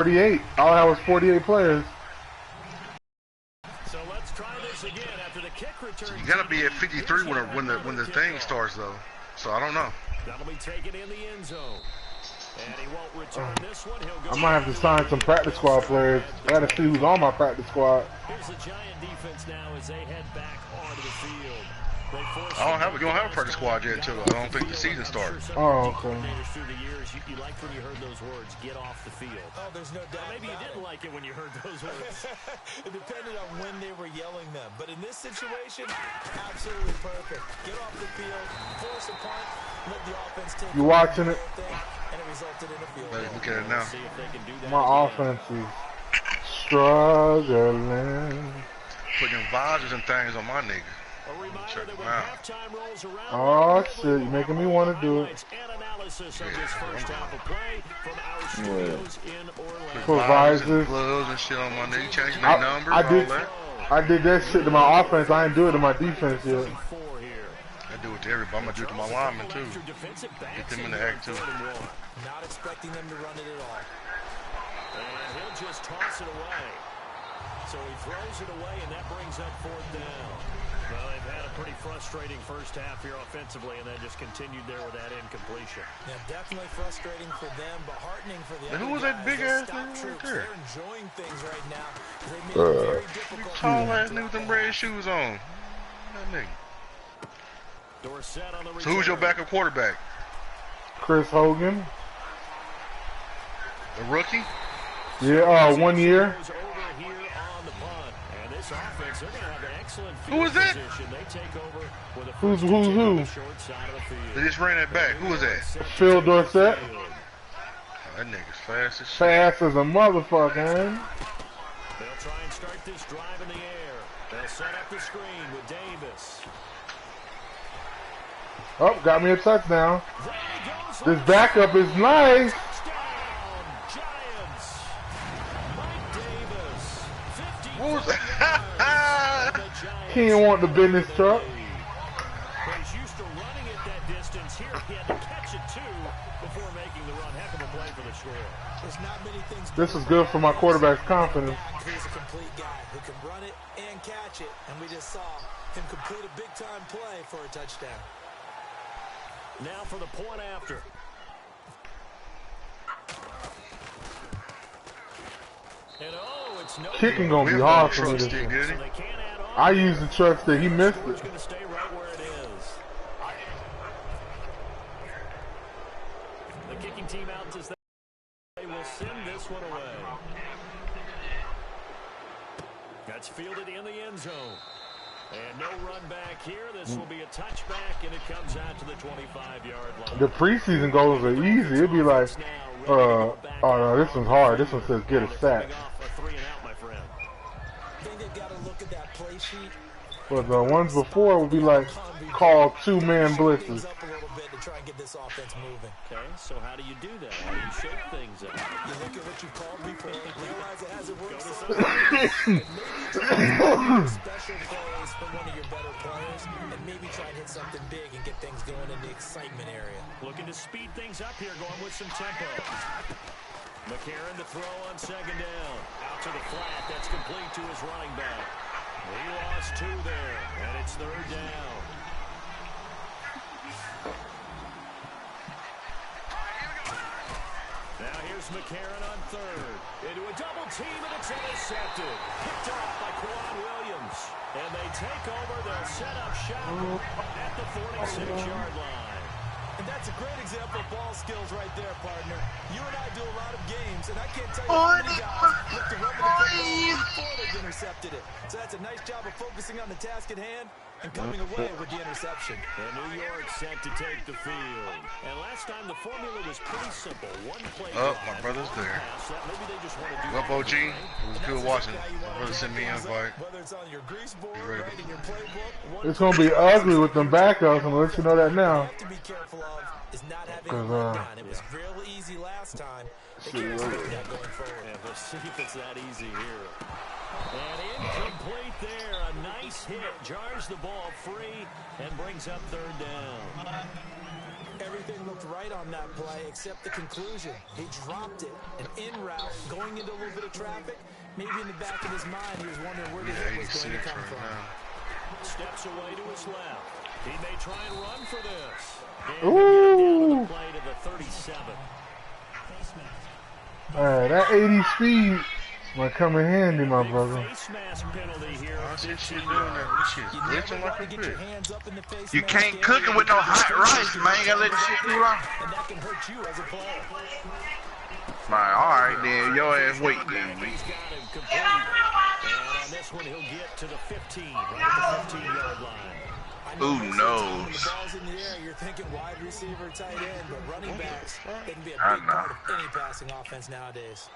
48. All I had was 48 players. So let's try this again after the kick return. So you gotta be at 53 when the thing starts though. So I don't know. That'll be taken in the end zone. And he won't return this one. He'll go. I might have to sign some practice squad players. I gotta see who's on my practice squad. Here's the Giant defense now as they head back onto the field. You don't have a practice squad yet until I don't think the season starts. Oh, okay. Through the years, you liked when you heard those words, get off the field. Oh, there's no doubt. Maybe you didn't like it when you heard those words. It depended on when they were yelling them. But in this situation, absolutely perfect. Get off the field, force a punt, let the offense take You watching it? And it resulted in a field goal. Look at it now. My offense is struggling. Putting visors and things on my nigga. Check them out. Oh shit, you're making me want to do it. Visors, gloves and shit on my nigga. Changing their numbers, I did that shit to my offense. I didn't do it to my defense yet. I do it to everybody. I'm gonna do it to my linemen too. Get them in the act too. Not expecting them to run it at all. And he'll just toss it away. So he throws it away, and that brings up fourth down. Well, they've had a pretty frustrating first half here offensively, and then just continued there with that incompletion. Yeah, definitely frustrating for them, but heartening for the other guys. Who was that big ass thing right there? They're enjoying things right now. They made it very difficult. Tall ass nigga with them red shoes on. That nigga. So who's your backup quarterback? Chris Hogan. The rookie? Yeah, 1 year. Who was that? Who? They just ran that back. Who was that? Phil Dorsett. Oh, that nigga's fast as shit. Fast as a motherfucker, man. They'll try and start this drive in the air. They'll set up the screen with Davis. Oh, got me a touchdown. This backup is nice. What was that? He didn't want the business truck. He's used to running at that distance. Here he had to catch it too before making the run. Heck of a play for the score. There's not many things. This is good for my quarterback's confidence. He's a complete guy who can run it and catch it, and we just saw him complete a big-time play for a touchdown. Now for the point after. And it's no Kicking gonna be hard for me this year. I used the truck stick. He missed it. Going to stay right where it is. The kicking team out says they will send this one away. That's fielded in the end zone. And no run back here. This will be a touchback, and it comes out to the 25-yard line. The preseason goals are easy. It'd be like, oh no, this one's hard. This one says get a sack. But the ones before would be like, call two-man blitzes. Okay, so how do you do that? How do you shake things up? You look at what you called before, realize it hasn't worked so special plays from one of your better players, and maybe try and hit something big and get things going in the excitement area. Looking to speed things up here, going with some tempo. McCarron to throw on second down. Out to the flat, that's complete to his running back. He lost two there, and it's third down. Now here's McCarron on third. Into a double team, and it's intercepted. Picked off by Quan Williams. And they take over. They'll set up shop at the 46-yard line. And that's a great example of ball skills right there, partner. You and I do a lot of games, and I can't tell you how many guys look to run with the football before they've intercepted it. So that's a nice job of focusing on the task at hand and coming away with the interception. And New York set to take the field. And last time the formula was pretty simple. One play. My brother's there. Maybe they just want to do up, OG? It was good watching. My brother sent me an invite. Whether it's on your grease board, right in your playbook. It's gonna be ugly with them backups. I'm gonna let you know that now. Have to be careful of is not having a run. It was real easy last time. They can't expect that going forward. Yeah, we'll see if it's that easy here. And incomplete there. A nice hit. Jars the ball free and brings up third down. Every Everything looked right on that play except the conclusion. He dropped it, an in route, going into a little bit of traffic. Maybe in the back of his mind, he was wondering where the hit was going to come from. Steps away to his left. He may try and run for this. Ooh. Down the play to the 37. That 80 speed might come in handy, my brother. Face mask penalty here. I see shit doing that. This shit glitching like a bitch. You can't cook it with no hot rice, man. You gotta let the shit cool off. And that can hurt you as a player. Like, alright then, your ass wait then. He's got him complete. And on this one, he'll get to the 15, right at the 15-yard line. Who knows? The ball's in the air, you're thinking wide receiver, tight end, but running backs, they can be a big part of any passing offense nowadays.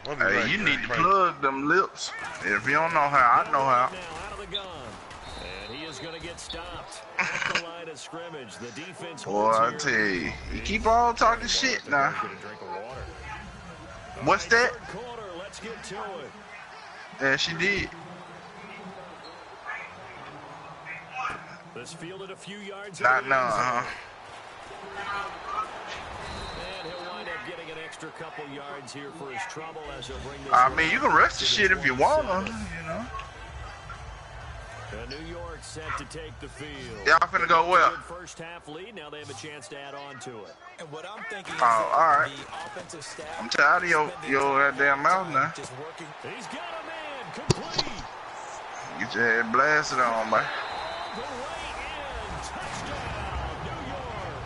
Hey, you need to plug them lips. If you don't know how, I know how. Now out of the gun. And he is going to get stopped at the line of scrimmage. The defense. Boy, I tell you, you keep on talking shit now. What's that? Quarter, let's get to it. Yeah, she did. This fielded a few yards. Not none, huh? And he'll wind up getting an extra couple yards here for his trouble as he'll bring this. I mean, you can rest the shit if you want to, you know. New York set to take the field. Y'all finna go well. First half lead. Now they have a chance to add on to it. And what I'm thinking is alright. the offensive staff. I'm tired of your goddamn mouth now. Just working. He's got a man complete. Get your head blasted on, man. The way in. Touchdown, New York.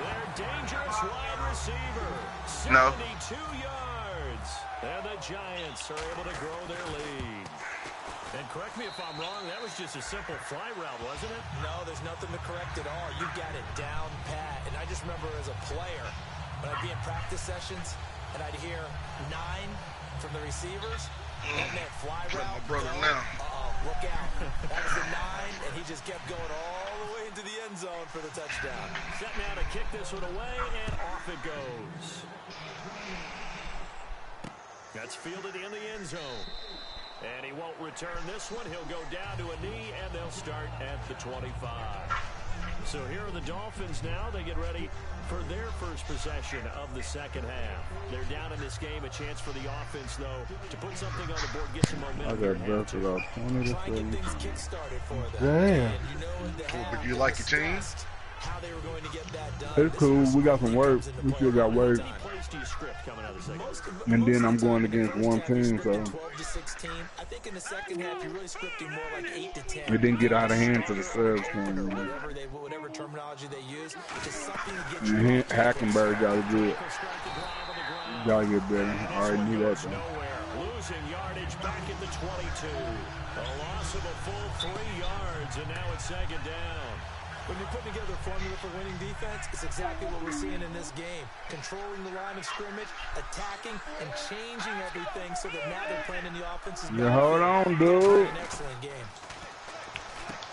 Their dangerous wide receiver. 72 yards. And the Giants are able to grow their lead. And correct me if I'm wrong, that was just a simple fly route, wasn't it? No, there's nothing to correct at all. You got it down pat. And I just remember as a player, when I'd be in practice sessions, and I'd hear 9 from the receivers, that meant fly route. My brother now. Look out. That was the 9, and he just kept going all the way into the end zone for the touchdown. Set now to kick this one away, and off it goes. That's fielded in the end zone. And he won't return this one. He'll go down to a knee, and they'll start at the 25. So here are the Dolphins now. They get ready for their first possession of the second half. They're down in this game. A chance for the offense, though, to put something on the board, get some momentum. I got best about 20 to 30. Damn. Cool, but you like your team? How they were going to get that done. It's cool. We got some work. We still got work. And then I'm going against one team, so I think in the second half you're really scripting more like 8 to 10. it didn't get out of hand to the subs team. Whatever terminology they use, just something to get Hackenberg got to do it. Gotta get better. I already knew that. Losing yardage back at the 22. A loss of a full 3 yards, and now it's second down. When you're putting together a formula for winning defense, it's exactly what we're seeing in this game. Controlling the line of scrimmage, attacking, and changing everything so that now they're playing in the offense's Yeah, hold on, dude. An excellent game.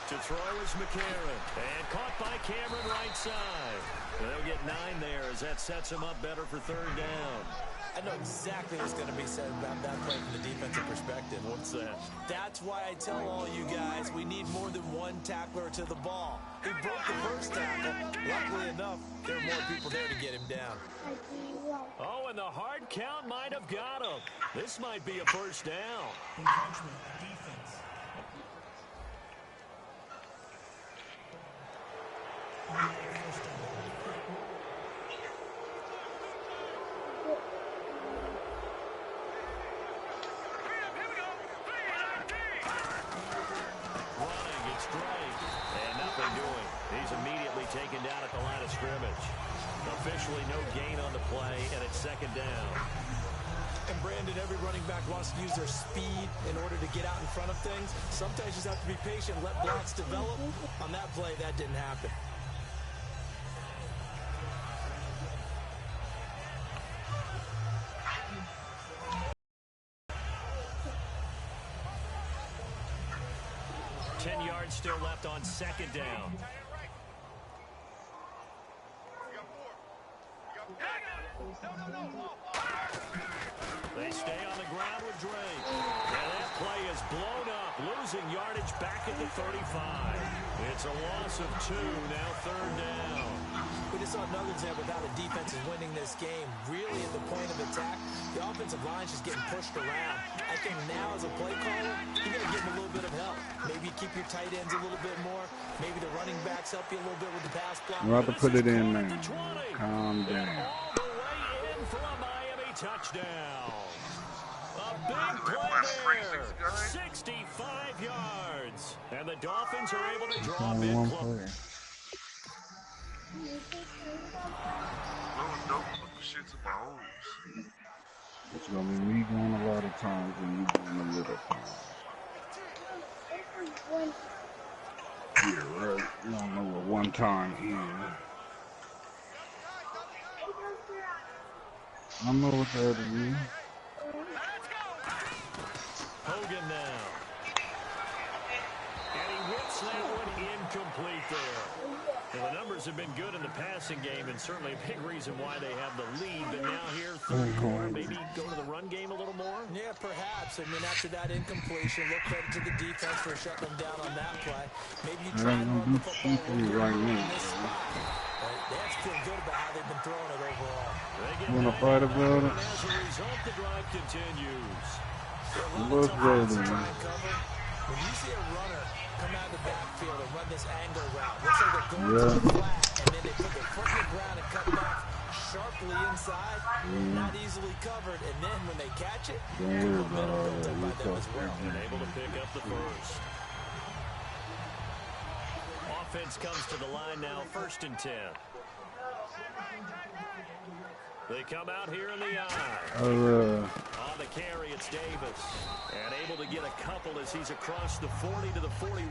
To throw is McCarron, and caught by Cameron right side. They'll get 9 there as that sets him up better for third down. I know exactly what's going to be said about that play from the defensive perspective. What's that? That's why I tell all you guys we need more than one tackler to the ball. He broke the first tackle. Luckily enough, there were more people there to get him down. Oh, and the hard count might have got him. This might be a first down. Defense. He's immediately taken down at the line of scrimmage. Officially no gain on the play, and it's second down. And Brandon, every running back wants to use their speed in order to get out in front of things. Sometimes you just have to be patient, let blocks develop. On that play, that didn't happen. Still left on second down. They stay on the ground with Drake. And that play is blown up. losing yardage back at the 35. It's a loss of 2, now third down. We just saw another example of how the defense is winning this game. Really at the point of attack, the offensive line's just getting pushed around. I think now as a play caller, you got to give them a little bit of help. Maybe keep your tight ends a little bit more. Maybe the running backs help you a little bit with the pass block. I'm about to put it in there. Calm down. All the way in for a Miami touchdown. A big play there. 65 yards. And the Dolphins are able to draw mid-close. It's gonna be me going a lot of times and you going a little times. Yeah, right. I don't know what one time is. I don't know what that is. Hogan now. And he whips that one incomplete there. Well, the numbers have been good in the passing game, and certainly a big reason why they have the lead. But now here, third quarter, maybe go to the run game a little more? Yeah, perhaps. I mean, after that incompletion, look credit to the defense for shutting them down on that play. Maybe you try and run the football right in now. this spot. They have to feel good about how they've been throwing it overall. You want to fight about it? As a result, the drive continues. Let's go, man. When you see a runner come out of the backfield and run this angle route, looks like they're going to the flat, and then they put their foot in the ground and cut back sharply inside, not easily covered, and then when they catch it, they're built up by them as well. And able to pick up the first. Offense comes to the line now, 1st and 10. They come out here in the eye. On the carry, it's Davis. And able to get a couple as he's across the 40 to the 41.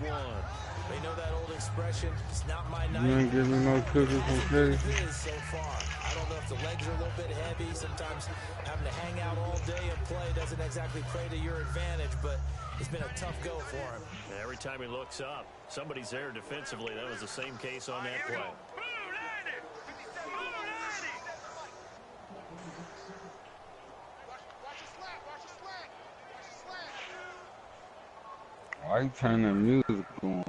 They know that old expression, it's not my night. You ain't give me no cookies and cake. It is so far. I don't know if the legs are a little bit heavy. Sometimes having to hang out all day and play doesn't exactly play to your advantage, but it's been a tough go for him. Every time he looks up, somebody's there defensively. That was the same case on that play. Why you turn the music on?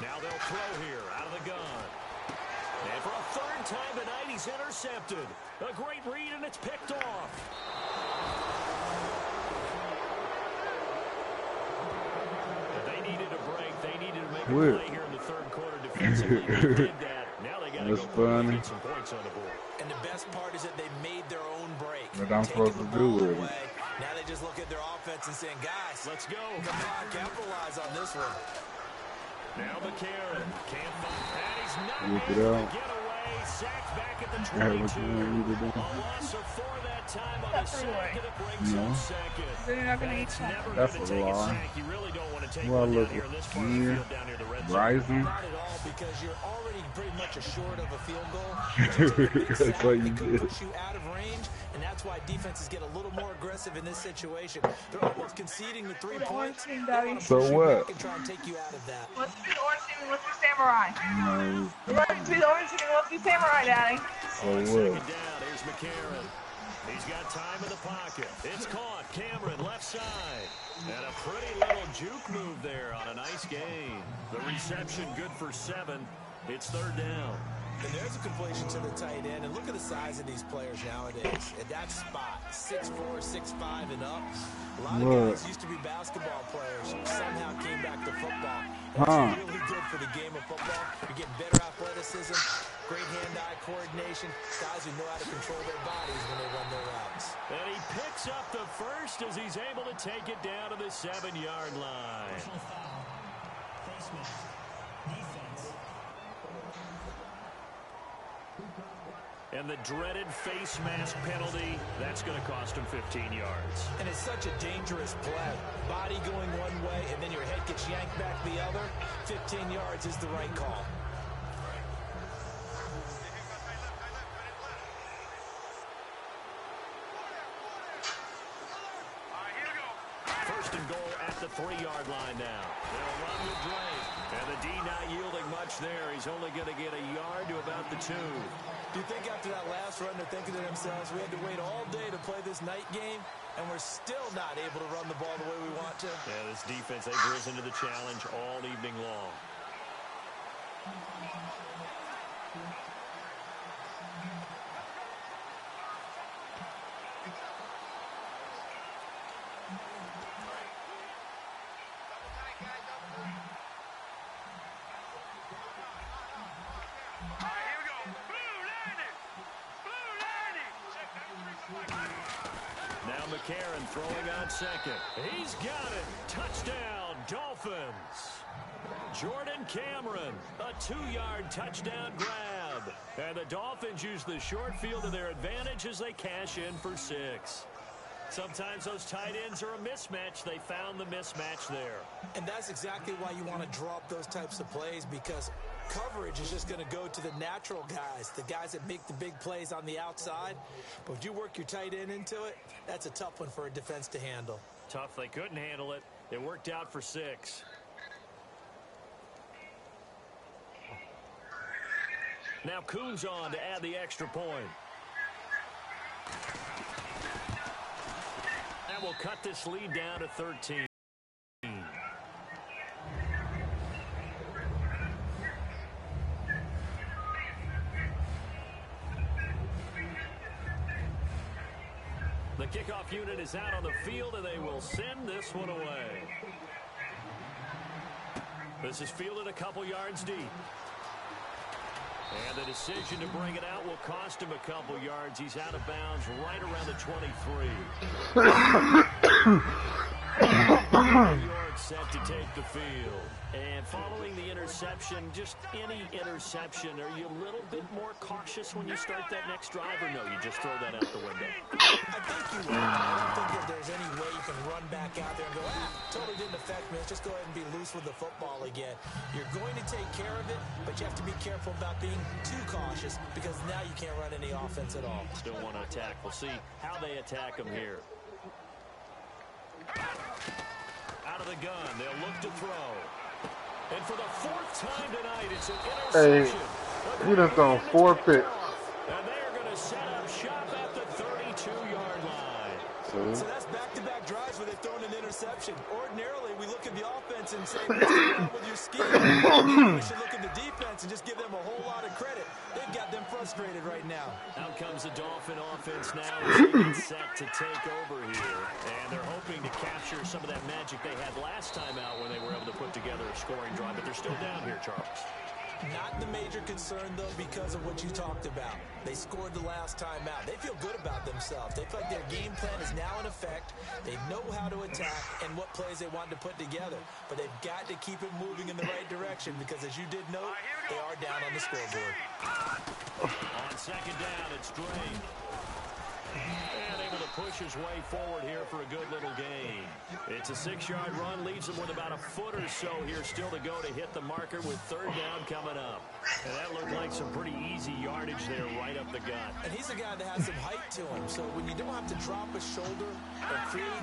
Now they'll throw here out of the gun. And for a third time tonight, he's intercepted. A great read, and it's picked off. They needed a break. They needed to make a play here in the third quarter defensively. They did that. Now they got to go get some points on the board. And the best part is that they made their own break. What I'm supposed to do with it. Now they just look at their offense and saying, guys, let's go. Come on, capitalize on this one. Now McCarron can't find, and he's not able to get away. Sacked back at the 22. A loss of 4 that time on the sack, and it brings him second. They're not going to eat that. That's a lie. You really don't want to take one down here in this part of the field down near the red zone. Rising. Not at all, because you're already pretty much assured of a field goal. That's what you did. Push you out of range, and that's why defenses get a little more aggressive in this situation. They're almost conceding the 3 points. So what? And try and take you out of that. Let's be the orange team and let's be samurai. No. Let's be the orange team and let's be samurai, Daddy. So what? Second down, here's McCarron. He's got time in the pocket. It's caught. Cameron left side. And a pretty little juke move there on a nice gain. The reception good for 7. It's third down. And there's a completion to the tight end. And look at the size of these players nowadays. At that spot, 6'4", 6'5", and up. A lot of guys used to be basketball players. Somehow came back to football. That's really good for the game of football. You're getting better athleticism, great hand-eye coordination. Guys who know how to control their bodies when they run their routes. And he picks up the first as he's able to take it down to the 7-yard line. And the dreaded face mask penalty, that's going to cost him 15 yards. And it's such a dangerous play. Body going one way, and then your head gets yanked back the other. 15 yards is the right call. First and goal at the 3-yard line now. They'll run with Drake. And the D not yielding much there. He's only going to get a yard to about the 2. Do you think after that last run they're thinking to themselves, we had to wait all day to play this night game, and we're still not able to run the ball the way we want to? Yeah, this defense, they've risen to the challenge all evening long. Now McCarron throwing on second. He's got it. Touchdown, Dolphins. Jordan Cameron, a 2-yard touchdown grab. And the Dolphins use the short field to their advantage as they cash in for 6. Sometimes those tight ends are a mismatch. They found the mismatch there. And that's exactly why you want to draw up those types of plays, because coverage is just going to go to the natural guys, the guys that make the big plays on the outside. But if you work your tight end into it, that's a tough one for a defense to handle. Tough. They couldn't handle it. It worked out for 6. Now Coons on to add the extra point. And we'll cut this lead down to 13. The kickoff unit is out on the field, and they will send this one away. This is fielded a couple yards deep. And the decision to bring it out will cost him a couple yards. He's out of bounds right around the 23. York set to take the field. And following the interception, just any interception, are you a little bit more cautious when you start that next drive, or no, you just throw that out the window? I think you will. I don't think that there's any way you can run back out there and go, totally didn't affect me. Let's just go ahead and be loose with the football again. You're going to take care of it, but you have to be careful about being too cautious, because now you can't run any offense at all. Still want to attack. We'll see how they attack him here. Out of the gun, they'll look to throw. And for the 4th time tonight, it's an interception. Hey, he done thrown 4 picks. And they're going to set up shop at the 32-yard line. So that's back-to-back drives where they've thrown an interception. Ordinarily, we look at the offense and say, what's going on with your scheme? We should look at the defense and just give them a whole lot of credit. They've got them frustrated right now. Out comes the Dolphin offense now as they get set to take over here. And they're hoping to capture some of that magic they had last time out when they were able to put together a scoring drive. But they're still down here, Charles. Not the major concern, though, because of what you talked about. They scored the last time out. They feel good about themselves. They feel like their game plan is now in effect. They know how to attack and what plays they want to put together. But they've got to keep it moving in the right direction, because, as you did note, they are down on the scoreboard. On second down, it's Drain. And able to push his way forward here for a good little gain. It's a 6-yard run, leaves him with about a foot or so here still to go to hit the marker with 3rd down coming up. And that looked like some pretty easy yardage there right up the gut. And he's a guy that has some height to him, so when you don't have to drop a shoulder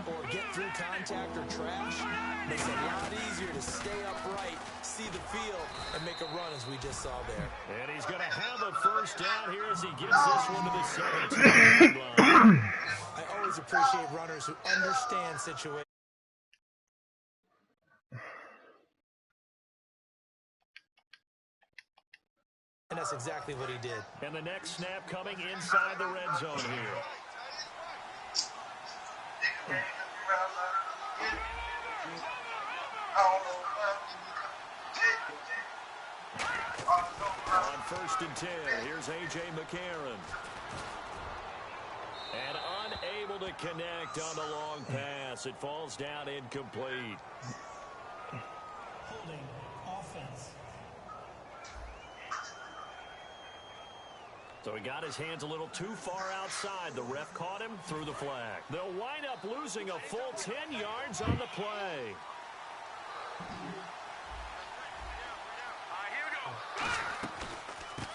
or get through contact or trash, it makes it a lot easier to stay upright, see the field, and make a run as we just saw there. And he's going to have a 1st down here as he gets this one to the 17-yard line. I always appreciate runners who understand situations. And that's exactly what he did. And the next snap coming inside the red zone here. On 1st and 10, here's A.J. McCarron. And unable to connect on the long pass. It falls down incomplete. Holding offense. So he got his hands a little too far outside. The ref caught him, threw the flag. They'll wind up losing a full 10 yards on the play.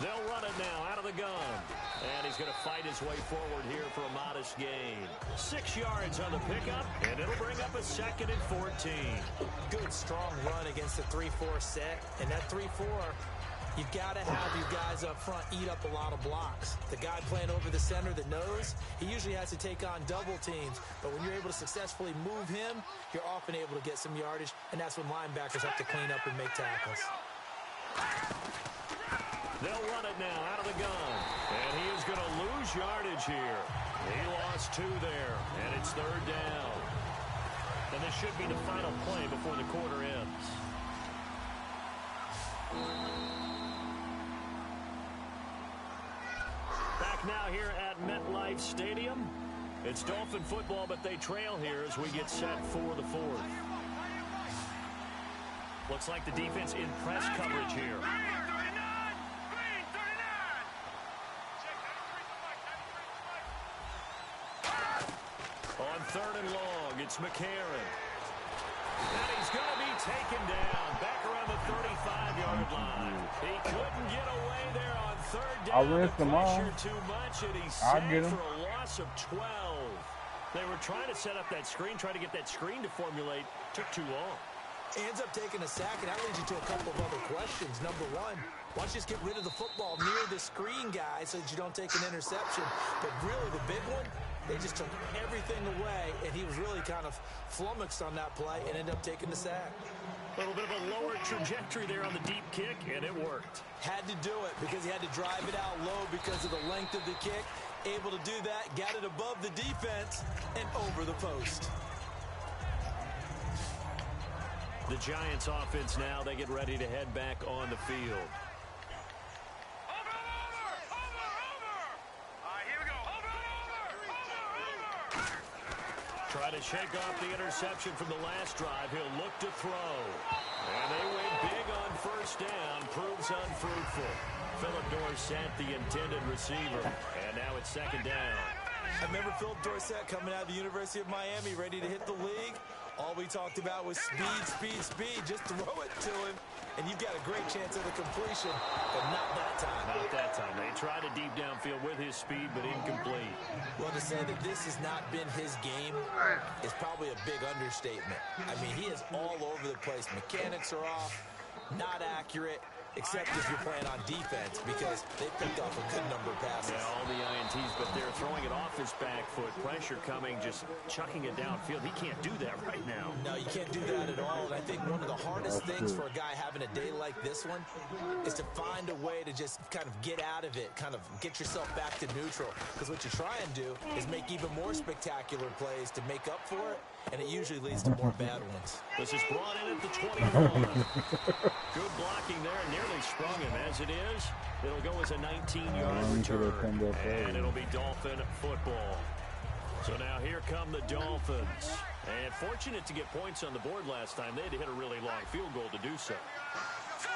They'll run it now out of the gun. And he's going to fight his way forward here for a modest gain. 6 yards on the pickup, and it'll bring up a 2nd and 14. Good, strong run against the 3-4 set. And that 3-4, You've got to have your guys up front eat up a lot of blocks. The guy playing over the center that knows, he usually has to take on double teams. But when you're able to successfully move him, you're often able to get some yardage, and that's when linebackers have to clean up and make tackles. They'll run it now out of the gun. And he is going to lose yardage here. He lost 2 there, and it's 3rd down. And this should be the final play before the quarter ends. Back now here at MetLife Stadium. It's Dolphin football, but they trail here as we get set for the 4th. Looks like the defense in press coverage here. On 3rd and long, it's McCarron. And he's going to be taken down back around the 35-yard line. He couldn't get away there on 3rd down. I rinsed him off. Too much, and he's sacked get him. for a loss of 12. They were trying to set up that screen, try to get that screen to formulate. Took too long. He ends up taking a sack, and that leads you to a couple of other questions. Number one, why don't you just get rid of the football near the screen guy so that you don't take an interception? But really, the big one, they just took everything away, and he was really kind of flummoxed on that play and ended up taking the sack. A little bit of a lower trajectory there on the deep kick, and it worked. Had to do it because he had to drive it out low because of the length of the kick. Able to do that, got it above the defense and over the post. The Giants offense now, they get ready to head back on the field. Try to shake off the interception from the last drive. He'll look to throw. And they went big on 1st down. Proves unfruitful. Philip Dorsett, the intended receiver. And now it's 2nd down. I remember Philip Dorsett coming out of the University of Miami, ready to hit the league. All we talked about was speed, speed, speed. Just throw it to him, and you've got a great chance at a completion, but not that time. Not that time. They tried a deep downfield with his speed, but incomplete. Well, to say that this has not been his game is probably a big understatement. I mean, he is all over the place. Mechanics are off, not accurate, except if you're playing on defense, because they picked off a good number of passes. Yeah, all the INTs, but they're throwing it off his back foot. Pressure coming, just chucking it downfield. He can't do that right now. No, you can't do that at all. And I think one of the hardest things for a guy having a day like this one is to find a way to just kind of get out of it, kind of get yourself back to neutral. Because what you try and do is make even more spectacular plays to make up for it, and it usually leads to more bad ones. This is brought in at the 21. Good blocking there, nearly sprung him. As it is, it'll go as a 19-yard return, and it'll be Dolphin football. So now here come the Dolphins. And fortunate to get points on the board last time. They had to hit a really long field goal to do so.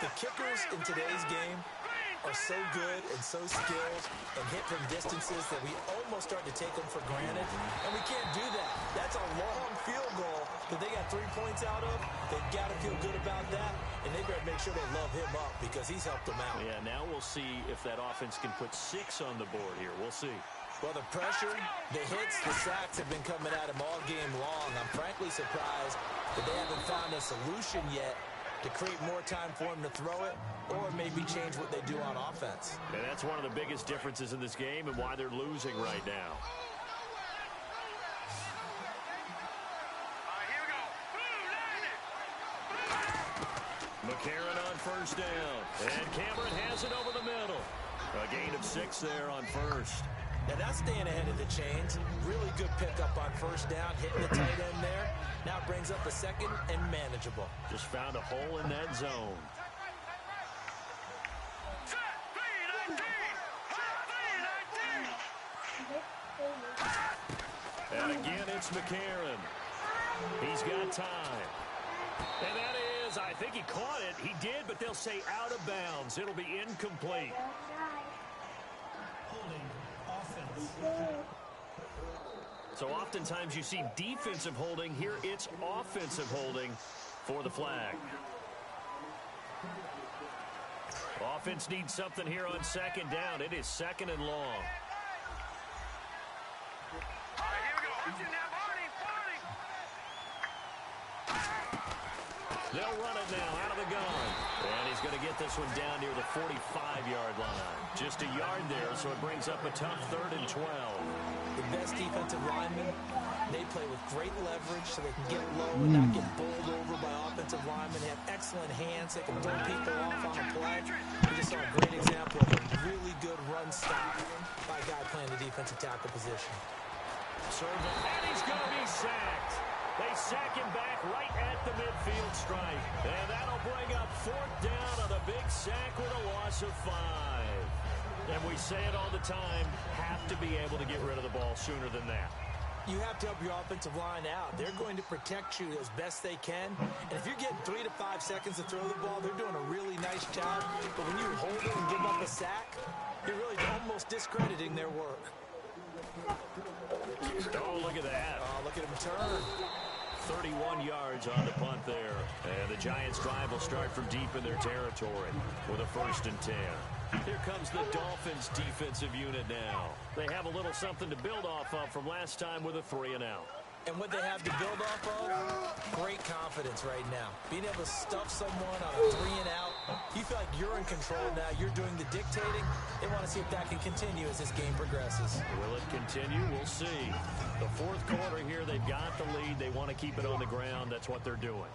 The kickers in today's game are so good and so skilled and hit from distances that we almost start to take them for granted, and we can't do that. That's a long field goal that they got 3 points out of. They've got to feel good about that, and they better make sure they love him up because he's helped them out. Yeah, now we'll see if that offense can put 6 on the board here. We'll see. Well, the pressure, the hits, the sacks have been coming at him all game long. I'm frankly surprised that they haven't found a solution yet to create more time for him to throw it or maybe change what they do on offense. And that's one of the biggest differences in this game and why they're losing right now. McCarron on 1st down. And Cameron has it over the middle. A gain of 6 there on 1st. Now that's staying ahead of the chains. Really good pickup on 1st down, hitting the tight end there. Now it brings up a 2nd and manageable. Just found a hole in that zone. And again, it's McCarron. He's got time. And that is, I think he caught it. He did, but they'll say out of bounds. It'll be incomplete. So oftentimes you see defensive holding. Here it's offensive holding for the flag. Offense needs something here on 2nd down. It is 2nd and long. They'll run it now out of the gun. And he's going to get this one down near the 45-yard line. Just a yard there, so it brings up a tough 3rd and 12. The best defensive linemen, they play with great leverage so they can get low and not get bowled over by offensive linemen. They have excellent hands. They can throw people off on a play. We just saw a great example of a really good run stop by a guy playing the defensive tackle position. And he's going to be sacked. They sack him back right at the midfield stripe. And that'll bring up 4th down on a big sack with a loss of 5. And we say it all the time, have to be able to get rid of the ball sooner than that. You have to help your offensive line out. They're going to protect you as best they can. And if you're getting 3 to 5 seconds to throw the ball, they're doing a really nice job. But when you hold it and give up a sack, you're really almost discrediting their work. Oh, look at that. Oh, look at him turn. 31 yards on the punt there. And the Giants' drive will start from deep in their territory with a 1st and 10. Here comes the Dolphins' defensive unit now. They have a little something to build off of from last time with a 3-and-out. And what they have to build off of, great confidence right now. Being able to stuff someone on a 3-and-out, you feel like you're in control now. You're doing the dictating. They want to see if that can continue as this game progresses. Will it continue? We'll see. The 4th quarter here, they've got the lead. They want to keep it on the ground. That's what they're doing.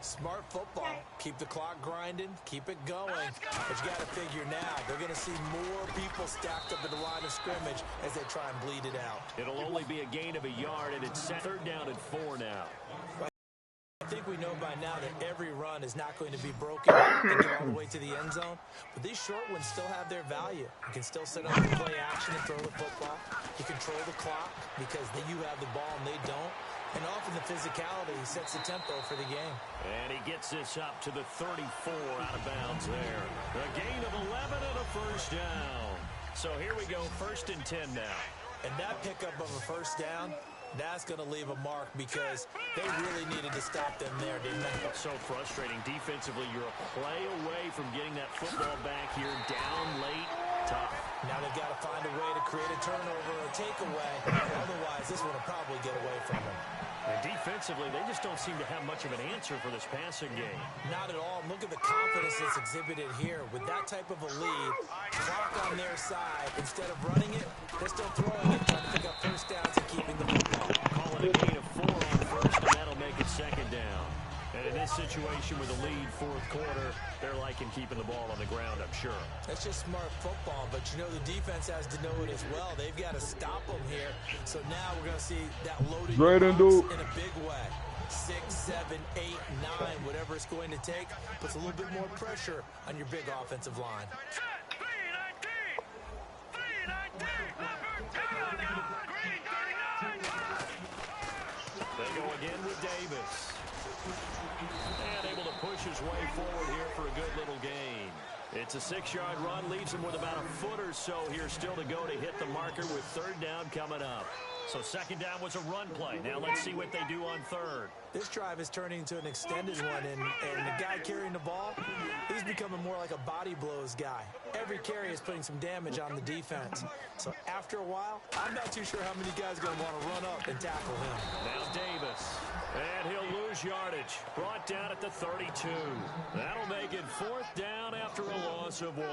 Smart football. Keep the clock grinding. Keep it going. But you got to figure now, they're going to see more people stacked up at the line of scrimmage as they try and bleed it out. It'll only be a gain of a yard, and it's 3rd down and 4 now. I think we know by now that every run is not going to be broken and get all the way to the end zone. But these short ones still have their value. You can still set up the play action and throw the football. You control the clock because you have the ball and they don't. And often the physicality sets the tempo for the game. And he gets this up to the 34 out of bounds there. A gain of 11 and a 1st down. So here we go, 1st and 10 now. And that pickup of a 1st down, that's going to leave a mark because they really needed to stop them there, didn't they? So frustrating. Defensively, you're a play away from getting that football back here down late. Tough. Now they've got to find a way to create a turnover or takeaway. Otherwise, this one will probably get away from them. And defensively, they just don't seem to have much of an answer for this passing game. Not at all. Look at the confidence that's exhibited here. With that type of a lead, clock on their side, instead of running it, they're still throwing it, trying to pick up 1st downs and keeping the football. Call it a gain of 4 on 1st, and that'll make it 2nd down. And in this situation with a lead 4th quarter, they're liking keeping the ball on the ground, I'm sure. That's just smart football, but you know the defense has to know it as well. They've got to stop them here. So now we're going to see that loaded box in a big way. 6, 7, 8, 9, whatever it's going to take, puts a little bit more pressure on your big offensive line. They go again with Davis. And able to push his way forward here for a good little gain. It's a 6-yard run, leaves him with about a foot or so here still to go to hit the marker with 3rd down coming up. So 2nd down was a run play. Now let's see what they do on 3rd. This drive is turning into an extended one, and the guy carrying the ball, he's becoming more like a body blows guy. Every carry is putting some damage on the defense. So after a while, I'm not too sure how many guys are going to want to run up and tackle him. Now Davis. And he'll lose yardage. Brought down at the 32. That'll make it 4th down after a loss of 1.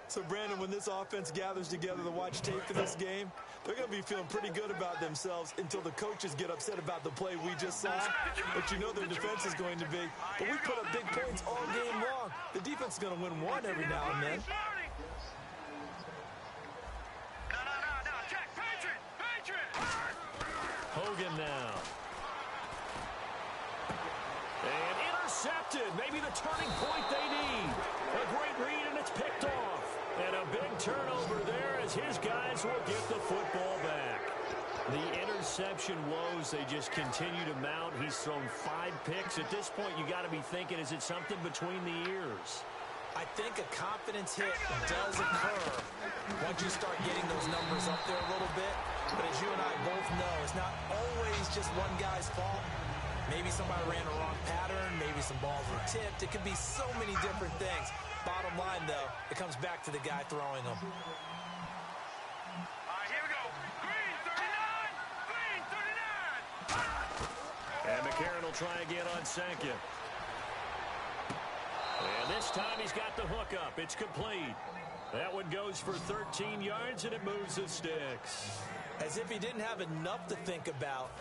So, Brandon, when this offense gathers together to watch tape for this game, they're going to be feeling pretty good about themselves until the coaches get upset about the play we just saw. But you know their defense is going to be. But we put up big points all game long. The defense is going to win one every now and then. Hogan now. And intercepted. Maybe the turning point they need. A great read, and it's picked off. And a big turnover there as his guys will get the football back. The interception woes, they just continue to mount. He's thrown 5 picks. At this point, you got to be thinking, is it something between the ears? I think a confidence hit does occur once you start getting those numbers up there a little bit. But as you and I both know, it's not always just one guy's fault. Maybe somebody ran a wrong pattern. Maybe some balls were tipped. It could be so many different things. Bottom line, though, it comes back to the guy throwing them. All right, here we go. Green 39. Green 39. And McCarron will try again on 2nd. And this time he's got the hook up. It's complete. That one goes for 13 yards, and it moves the sticks. As if he didn't have enough to think about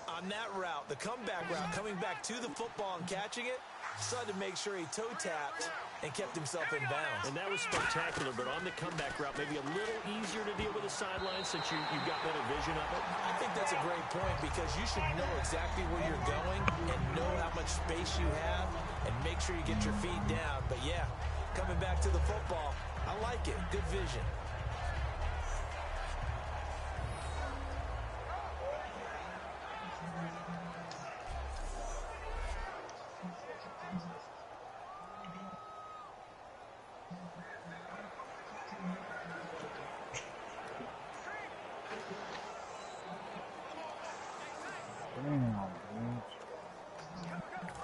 on that route, the comeback route, coming back to the football and catching it, decided to make sure he toe-tapped and kept himself in bounds. And that was spectacular, but on the comeback route, maybe a little easier to deal with the sideline since you've got better vision of it. I think that's a great point because you should know exactly where you're going and know how much space you have and make sure you get your feet down. But, yeah, coming back to the football, I like it. Good vision.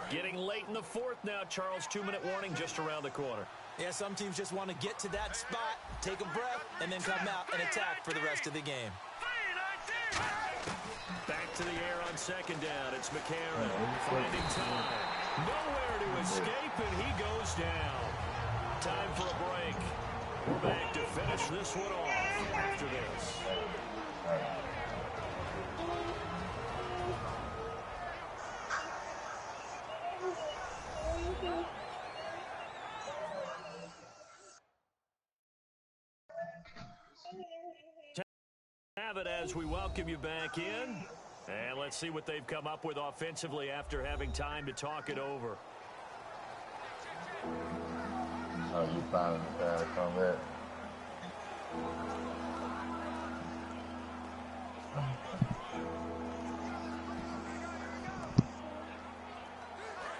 Getting late in the fourth now, Charles. 2-minute warning just around the corner. Yeah, some teams just want to get to that spot, take a breath, and then come out and attack for the rest of the game. Back to the air on second down. It's McCarron finding time. Nowhere to escape, and he goes down. Time for a break. We're back to finish this one off after this. Have it as we welcome you back in. And let's see what they've come up with offensively after having time to talk it over. Oh, you finally got to come back.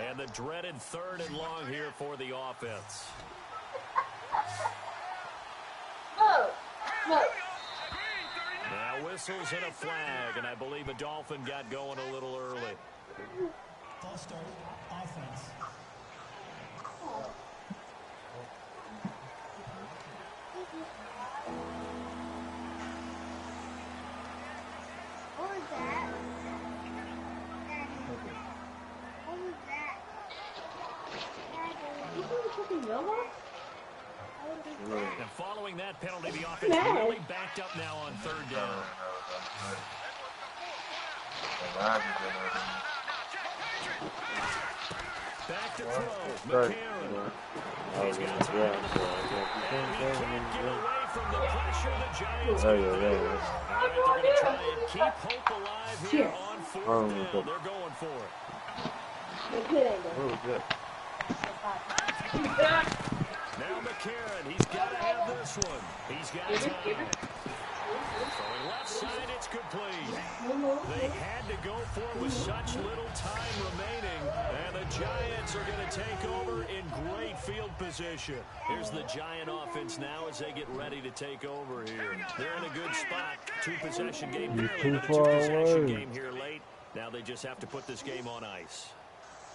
And the dreaded 3rd and long here for the offense. No. Now whistles and a flag, and I believe a Dolphin got going a little early. False start, offense. What was that? What was that? You think the cooking robot? And following that penalty, the offense really backed up now on 3rd down. Back to throw. McCarron. He's got time. And he can't get away from the pressure. The Giants. All right, they're going to try and keep hope alive here on 4th down. They're going for it. Now McCarron, he's got to have this one. He's got time. Throwing left side, it's complete. They had to go for it with such little time remaining. And the Giants are going to take over in great field position. Here's the Giant offense now as they get ready to take over here. They're in a good spot. 2-possession game, barely, but a 2-possession game here late. Now they just have to put this game on ice.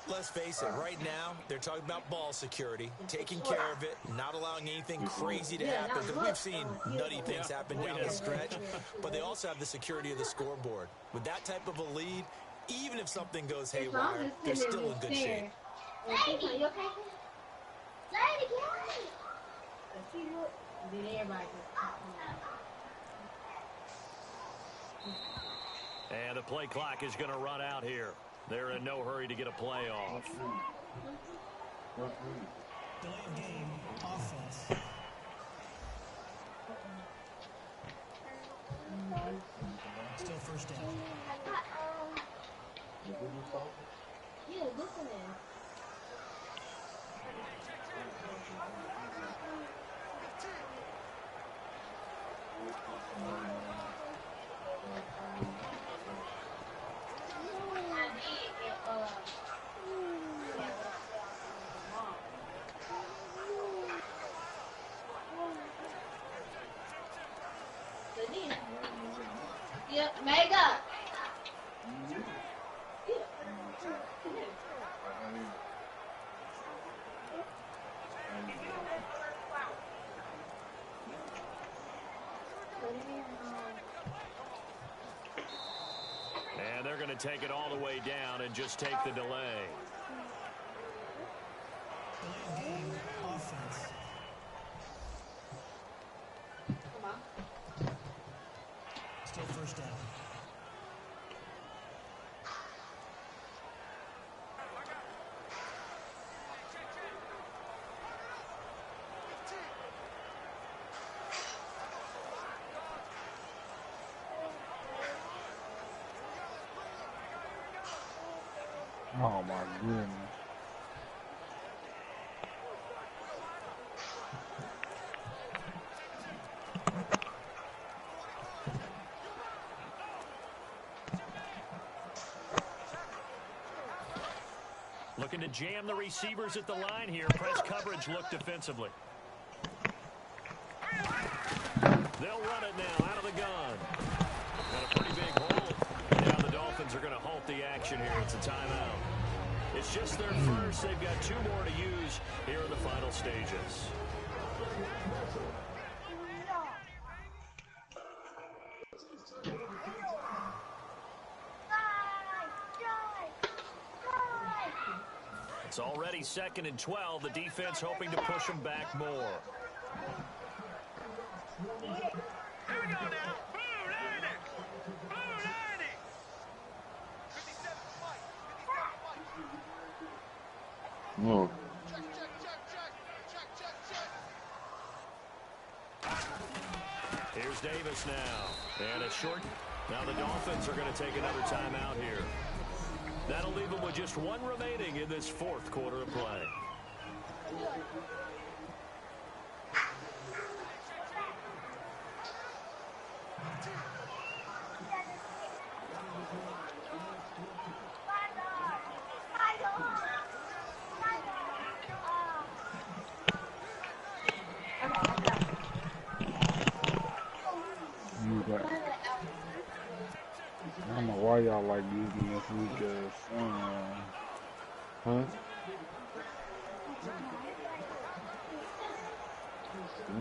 Let's face it, right now, they're talking about ball security, taking care of it, not allowing anything crazy to happen, because we've seen nutty things happen down the stretch, but they also have the security of the scoreboard. With that type of a lead, even if something goes haywire, they're still in good shape. And the play clock is going to run out here. They're in no hurry to get a play off. Delay of game, offense. Still 1st down. Yeah, listen in. Yep, mega. And they're going to take it all the way down and just take the delay. Delay of game, Oh my goodness. Looking to jam the receivers at the line here. Press coverage look defensively. They'll run it now out of the gun. Got a pretty big hole. Now the Dolphins are going to halt the action here. It's a timeout. It's just their first. They've got 2 more to use here in the final stages. It's already 2nd and 12. The defense hoping to push them back more. Here we go now. No. Here's Davis now. And it's short. Now the Dolphins are going to take another timeout here. That'll leave them with just 1 remaining in this 4th quarter of play. I don't know why y'all like using this week as huh?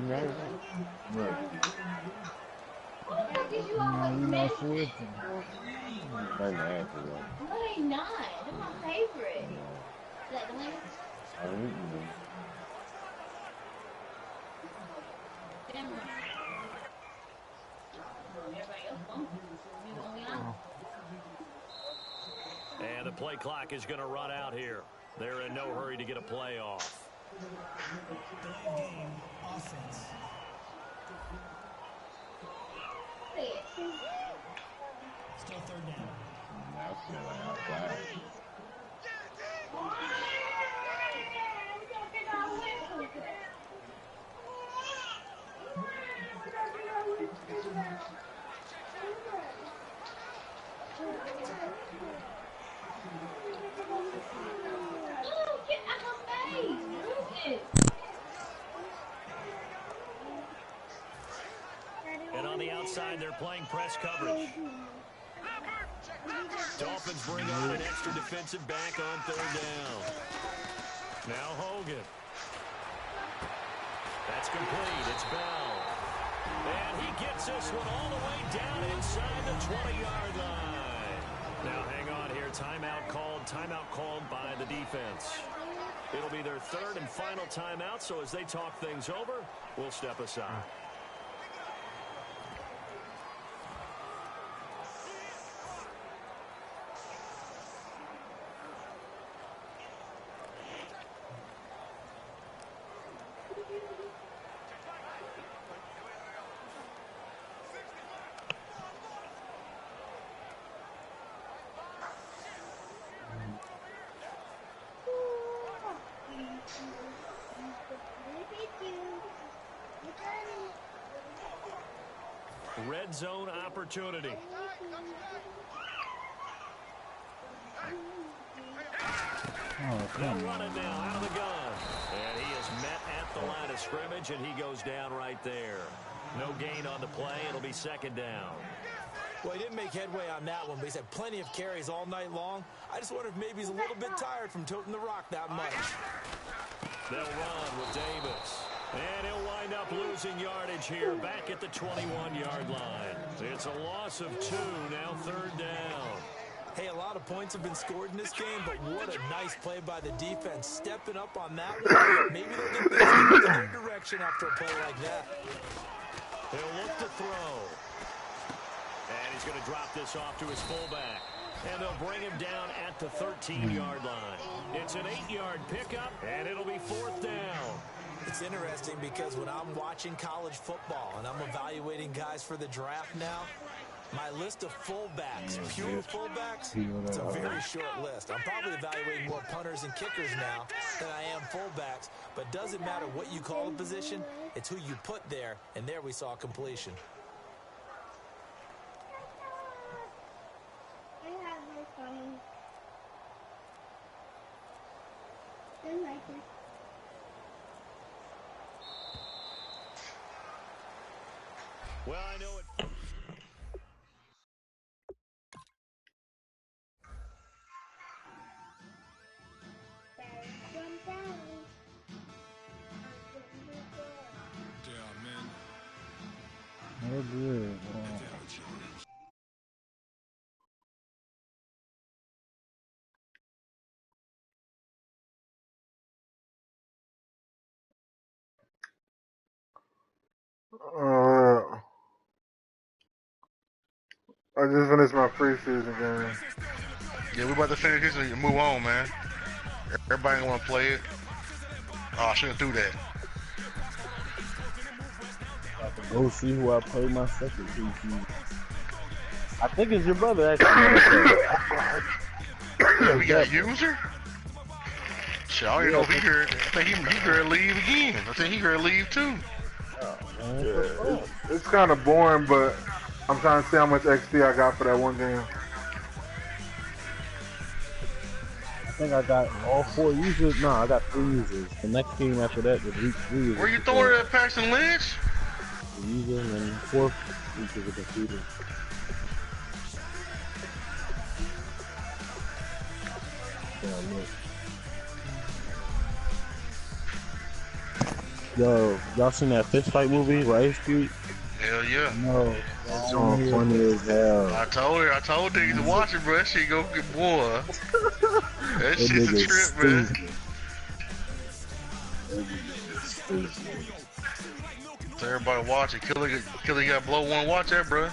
Right. You know, switching. Right now, no, they not. They're my favorite. Is that the one? I don't know. Damn right. Everybody else won't. You the only one. And the play clock is going to run out here. They're in no hurry to get a play off. Delayed game, offense. Still 3rd down. Now it's going outside. And on the outside, they're playing press coverage. Dolphins bring on an extra defensive back on 3rd down. Now Hogan. That's complete. It's Bell. And he gets this one all the way down inside the 20-yard line. Now hang on here. Timeout called by the defense. It'll be their 3rd and final timeout, so as they talk things over, we'll step aside. Red zone opportunity. They'll run it now out of the gun. And he is met at the line of scrimmage, and he goes down right there. No gain on the play. It'll be 2nd down. Well, he didn't make headway on that one, but he's had plenty of carries all night long. I just wonder if maybe he's a little bit tired from toting the rock that much. They'll run with Davis. And he'll wind up losing yardage here back at the 21-yard line. It's a loss of 2, now 3rd down. Hey, a lot of points have been scored in this game, but what a nice play by the defense, stepping up on that one. Maybe they'll get things in their direction after a play like that. He'll look to throw. And he's going to drop this off to his fullback. And they'll bring him down at the 13-yard line. It's an 8-yard pickup, and it'll be 4th down. It's interesting because when I'm watching college football and I'm evaluating guys for the draft now, my list of fullbacks, pure fullbacks, it's a very short list. I'm probably evaluating more punters and kickers now than I am fullbacks, but doesn't matter what you call the position, it's who you put there, and there we saw completion. Well, I know it. Oh, good. I just finished my preseason game. Yeah, we about to finish this and move on, man. Everybody gonna want to play it. Oh, I shouldn't do that. Go see who I played my second preseason. I think it's your brother, actually. Yeah, we got a user? Shit, I don't even know if he could. I think he could leave again. I think he could leave too. Yeah, it's kind of boring, but I'm trying to see how much XP I got for that one game. I think I got all 4 users. No, I got 3 users. The next game after that was week 3. Where you throwing it at Paxton Lynch? The user and then 4th week of the computer. Yeah, look. Yo, y'all seen that fist fight movie, Riot Street? Hell yeah. No, that's funny as hell. I told niggas to watch it, bro. That shit go get boy. That shit's a trip, man. So everybody watch it. Killer got blow one. Watch that, bro. Yeah,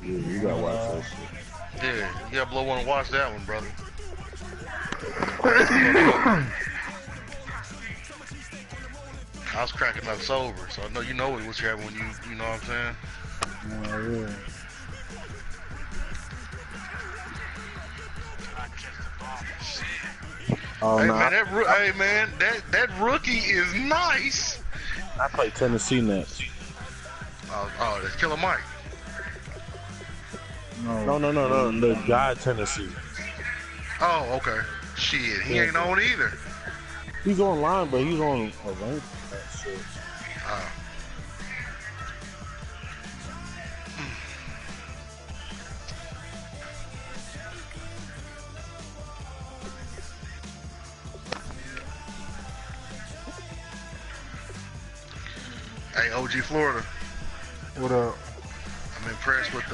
you gotta watch that shit. Yeah, you gotta blow one and watch that one, brother. I was cracking up sober, so I know you know what's happening when you know what I'm saying? Oh, yeah. Oh, hey, no, man, that rookie is nice. I play Tennessee next. Oh, that's Killer Mike. No, the guy Tennessee. Oh, okay. Shit, he ain't on either. He's online, but he's on a rank. Shit. Hey, OG Florida. What up? I'm impressed with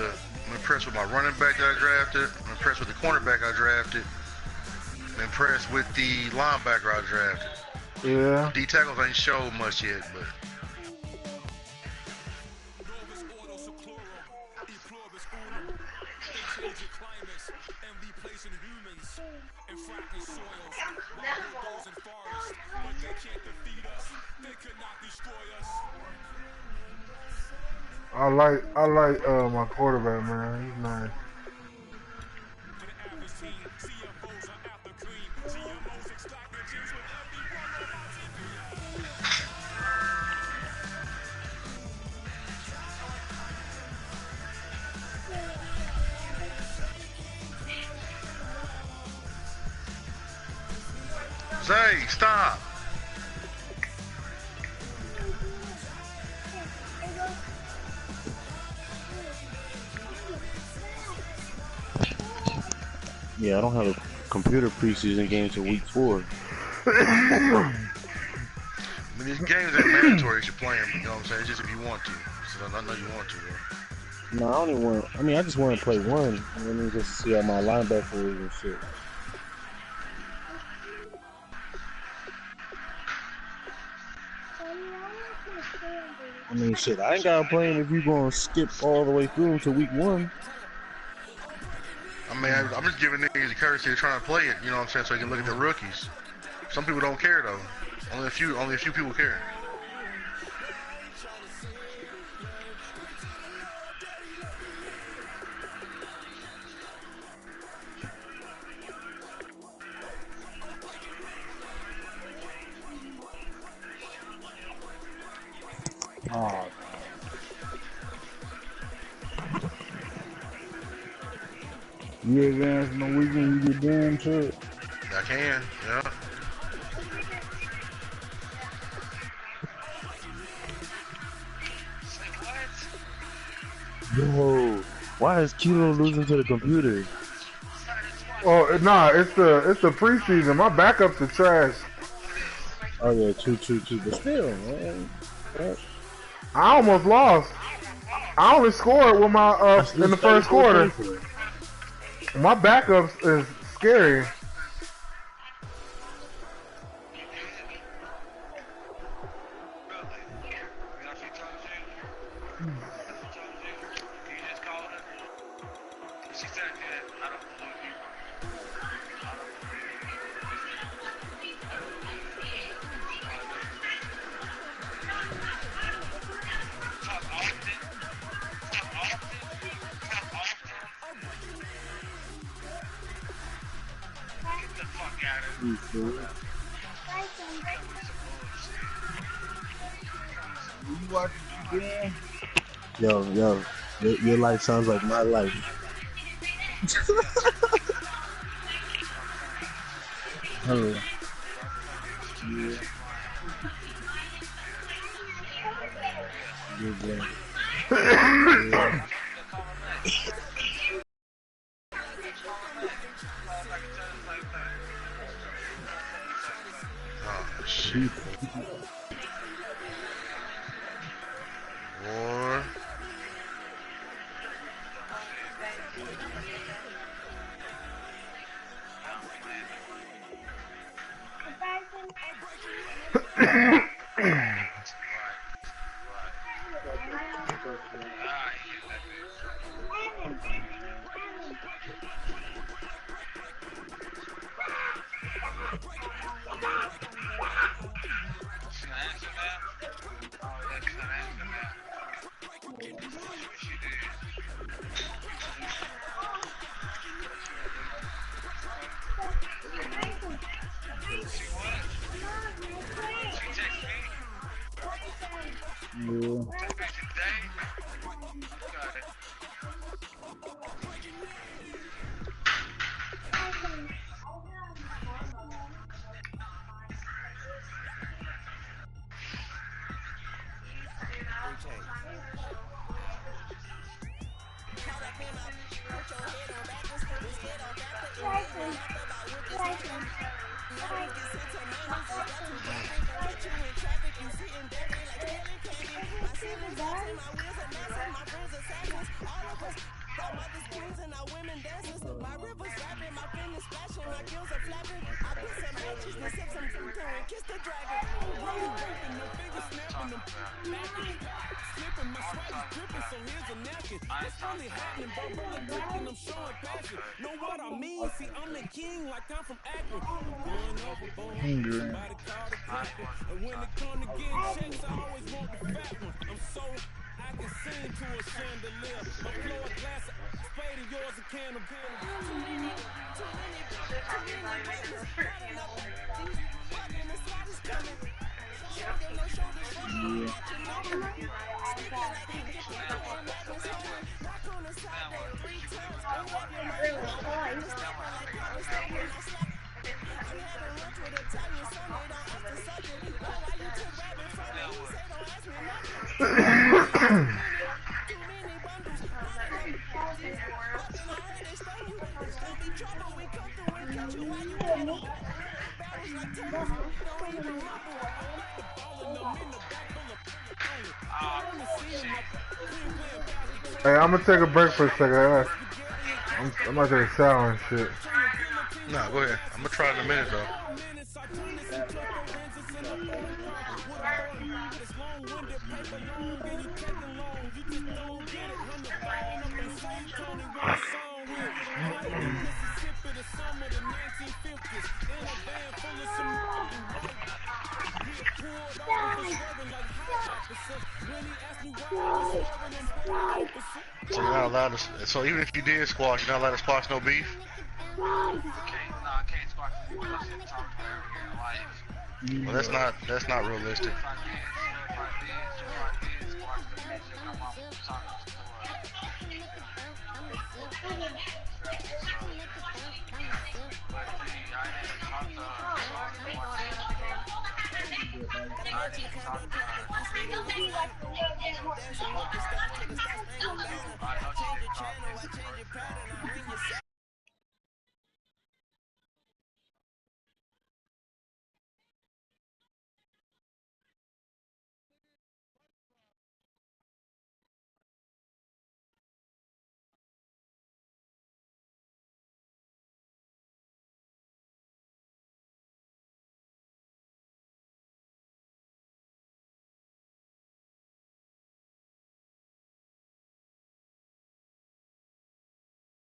my running back that I drafted. I'm impressed with the cornerback I drafted. I'm impressed with the linebacker I drafted. Yeah. D tackles ain't showed much yet, but. I like my quarterback, man. He's nice. Zay, stop. Yeah, I don't have a computer preseason game till week 4. I mean, these games ain't mandatory if you play them, you know what I'm saying? It's just if you want to. So I know you want to, though. No, I don't even want. I mean, I just want to play one, and then just see how my linebacker is and shit. mean, shit, I ain't got a plan if you gonna skip all the way through to week 1. I mean, I'm just giving niggas the courtesy of trying to play it, you know what I'm saying, so you can look at the rookies. Some people don't care though. Only a few people care. Oh. You advance in the weekend, you get damn shit. I can, yeah. Yo, why is Kilo losing to the computer? Oh nah, it's the preseason. My backups are trash. Oh yeah, true, but still, man. I almost lost. I only scored with my in the first quarter. My backups is scary. Yo, your life sounds like my life. Hello. Yeah. Good game. Yeah. Oh, shit. Boy. Hey, I'm gonna take a break for a second. I'm gonna take a shower and shit. Nah, go ahead. I'm gonna try it in a minute though. So you're not allowed to. So even if you did squash, you're not allowed to squash no beef. I can't squash the people that shit talk about every life. Well, that's not realistic. If I did, squash the bitch, my mama talking to her.